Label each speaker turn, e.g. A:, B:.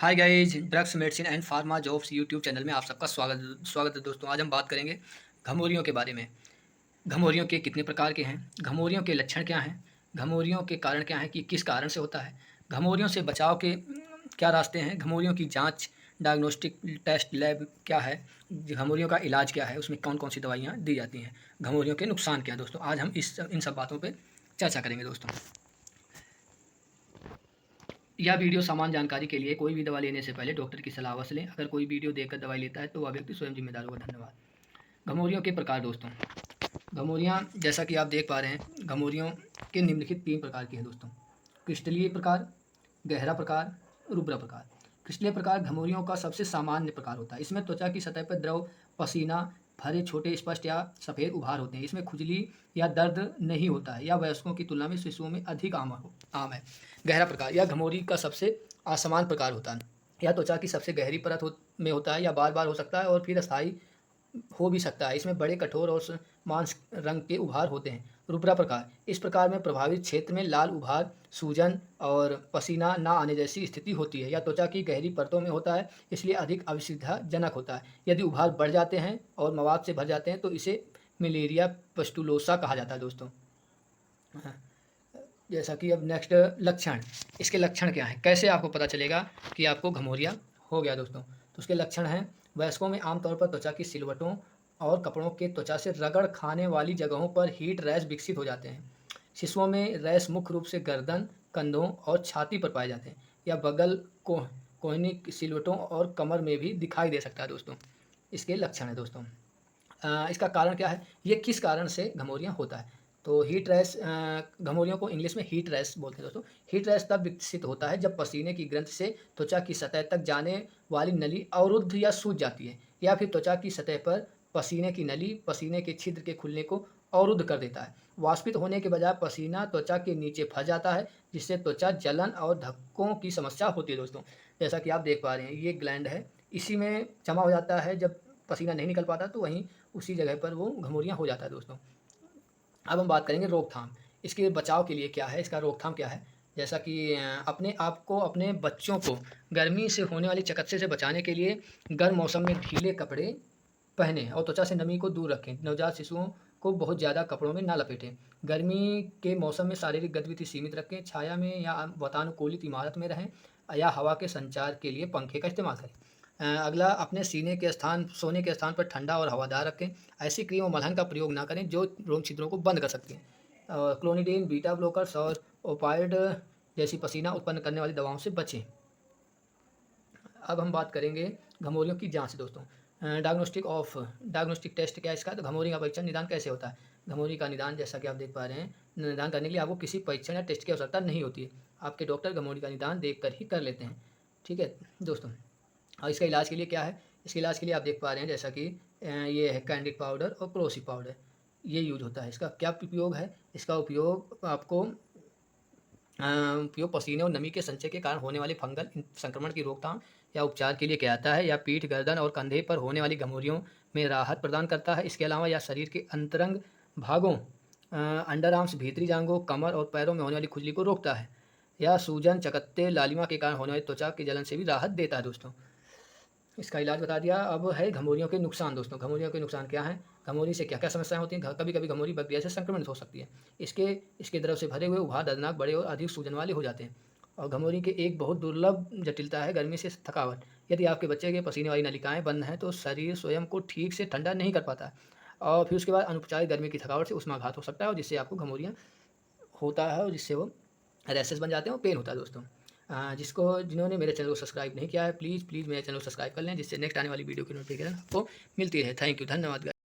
A: Hi guys, drugs medicine and pharma jobs YouTube channel में आप सबका स्वागत स्वागत है दोस्तों। आज हम बात करेंगे घमौरियों के बारे में। घमौरियों के कितने प्रकार के हैं, घमौरियों के लक्षण क्या हैं, घमौरियों के कारण क्या हैं कि किस कारण से होता है, घमौरियों से बचाव के क्या रास्ते हैं, घमौरियों की जांच डायग्नोस्टिक टेस्ट लैब क्या है, घमौरियों का इलाज क्या है, उसमें कौन कौन सी दवाइयाँ दी जाती हैं, घमौरियों के नुकसान क्या है। दोस्तों आज हम इन सब बातों पर चर्चा करेंगे दोस्तों। यह वीडियो सामान्य जानकारी के लिए। कोई भी दवा लेने से पहले डॉक्टर की सलाह अवश्य लें। अगर कोई वीडियो देखकर दवाई लेता है तो वह व्यक्ति स्वयं जिम्मेदार होगा। धन्यवाद। घमौरियों के प्रकार दोस्तों। घमौरियाँ जैसा कि आप देख पा रहे हैं, घमौरियों के निम्नलिखित 3 प्रकार की हैं दोस्तों। क्रिस्टलीय प्रकार, गहरा प्रकार, रुब्रा प्रकार। क्रिस्टलीय प्रकार घमौरियों का सबसे सामान्य प्रकार होता है। इसमें त्वचा की सतह पर द्रव, पसीना भरे छोटे स्पष्ट या सफ़ेद उभार होते हैं। इसमें खुजली या दर्द नहीं होता है। यह वयस्कों की तुलना में शिशुओं में अधिक आम है। गहरा प्रकार यह घमौरी का सबसे असमान प्रकार होता है। यह त्वचा की सबसे गहरी परत में होता है या बार बार हो सकता है और फिर अस्थायी हो भी सकता है। इसमें बड़े कठोर और मांस रंग के उभार होते हैं। रुब्रा प्रकार इस प्रकार में प्रभावित क्षेत्र में लाल उभार, सूजन और पसीना ना आने जैसी स्थिति होती है। यह त्वचा की गहरी परतों में होता है, इसलिए अधिक असुविधाजनक होता है। यदि उभार बढ़ जाते हैं और मवाद से भर जाते हैं तो इसे मलेरिया पस्टुलोसा कहा जाता है दोस्तों। जैसा कि अब नेक्स्ट लक्षण, इसके लक्षण क्या हैं, कैसे आपको पता चलेगा कि आपको घमौरिया हो गया दोस्तों। तो उसके लक्षण हैं, वयस्कों में आमतौर पर त्वचा की सिलवटों और कपड़ों के त्वचा से रगड़ खाने वाली जगहों पर हीट रैश विकसित हो जाते हैं। शिशुओं में रैश मुख्य रूप से गर्दन, कंधों और छाती पर पाए जाते हैं या बगल को कोहनी सिलवटों और कमर में भी दिखाई दे सकता है दोस्तों। इसके लक्षण है दोस्तों। इसका कारण क्या है, ये किस कारण से घमौरियाँ होता है। तो हीट रैश, घमौरियों को इंग्लिश में हीट रैश बोलते हैं दोस्तों। हीट रैश तब विकसित होता है जब पसीने की ग्रंथि से त्वचा की सतह तक जाने वाली नली अवरुद्ध या सूज जाती है, या फिर त्वचा की सतह पर पसीने की नली पसीने के छिद्र के खुलने को अवरुद्ध कर देता है। वाष्पित होने के बजाय पसीना त्वचा के नीचे फंस जाता है, जिससे त्वचा जलन और धक्कों की समस्या होती है दोस्तों। जैसा कि आप देख पा रहे हैं, ये ग्लैंड है, इसी में जमा हो जाता है। जब पसीना नहीं निकल पाता तो वहीं उसी जगह पर वो घमौरियाँ हो जाता है दोस्तों। अब हम बात करेंगे रोकथाम। इसके बचाव के लिए क्या है, इसका रोकथाम क्या है। जैसा कि अपने आप को, अपने बच्चों को गर्मी से होने वाली चकत्से से बचाने के लिए गर्म मौसम में ढीले कपड़े पहनें और त्वचा से नमी को दूर रखें। नवजात शिशुओं को बहुत ज़्यादा कपड़ों में ना लपेटें। गर्मी के मौसम में शारीरिक गतिविधि सीमित रखें। छाया में या वातानुकूलित इमारत में रहें या हवा के संचार के लिए पंखे का इस्तेमाल करें। अगला, अपने सोने के स्थान पर ठंडा और हवादार रखें। ऐसी क्रीम और मलहम का प्रयोग ना करें जो रोम छिद्रों को बंद कर सकती हैं। क्लोनिडीन, बीटा ब्लॉकर्स और ओपाइड जैसी पसीना उत्पन्न करने वाली दवाओं से बचें। अब हम बात करेंगे घमौरियों की जांच दोस्तों। डायग्नोस्टिक टेस्ट क्या है इसका। तो घमौरी का परीक्षण निदान कैसे होता है। घमौरी का निदान जैसा कि आप देख पा रहे हैं, निदान करने के लिए आपको किसी परीक्षण या टेस्ट की आवश्यकता नहीं होती है। आपके डॉक्टर घमौरी का निदान देख कर ही कर लेते हैं। ठीक है दोस्तों। और इसका इलाज के लिए क्या है, इसके इलाज के लिए आप देख पा रहे हैं जैसा कि ये है कैंडिड पाउडर और क्रोसी पाउडर, ये यूज होता है। इसका क्या उपयोग है, इसका उपयोग आपको उपयोग पसीने और नमी के संचय के कारण होने वाले फंगल संक्रमण की रोकथाम या उपचार के लिए किया जाता है, या पीठ, गर्दन और कंधे पर होने वाली घमौरियों में राहत प्रदान करता है। इसके अलावा यह शरीर के अंतरंग भागों, अंडर आर्म्स, भीतरी जांघों, कमर और पैरों में होने वाली खुजली को रोकता है। यह सूजन, चकत्ते, लालिमा के कारण होने वाली त्वचा की जलन से भी राहत देता है दोस्तों। इसका इलाज बता दिया। अब है घमौरियों के नुकसान दोस्तों। घमौरियों के नुकसान क्या हैं, घमौरी से क्या क्या समस्याएं होती हैं। कभी कभी घमौरी बैक्टीरिया से संक्रमित हो सकती है। इसके द्रव से भरे हुए उभार दर्दनाक, बड़े और अधिक सूजन वाले हो जाते हैं। और घमौरी के एक बहुत दुर्लभ जटिलता है गर्मी से थकावट। यदि आपके बच्चे के पसीने वाली नलिकाएं बंद हैं तो शरीर स्वयं को ठीक से ठंडा नहीं कर पाता है, और फिर उसके बाद अनुपचारित गर्मी की थकावट से उष्माघात हो सकता है, और जिससे आपको घमौरियाँ होता है और जिससे वो रैसेस बन जाते हैं और पेन होता है दोस्तों। जिन्होंने मेरे चैनल को सब्सक्राइब नहीं किया है, प्लीज़ मेरे चैनल को सब्सक्राइब कर लें, जिससे नेक्स्ट आने वाली वीडियो की नोटिफिकेशन आपको मिलती रहे। थैंक यू, धन्यवाद।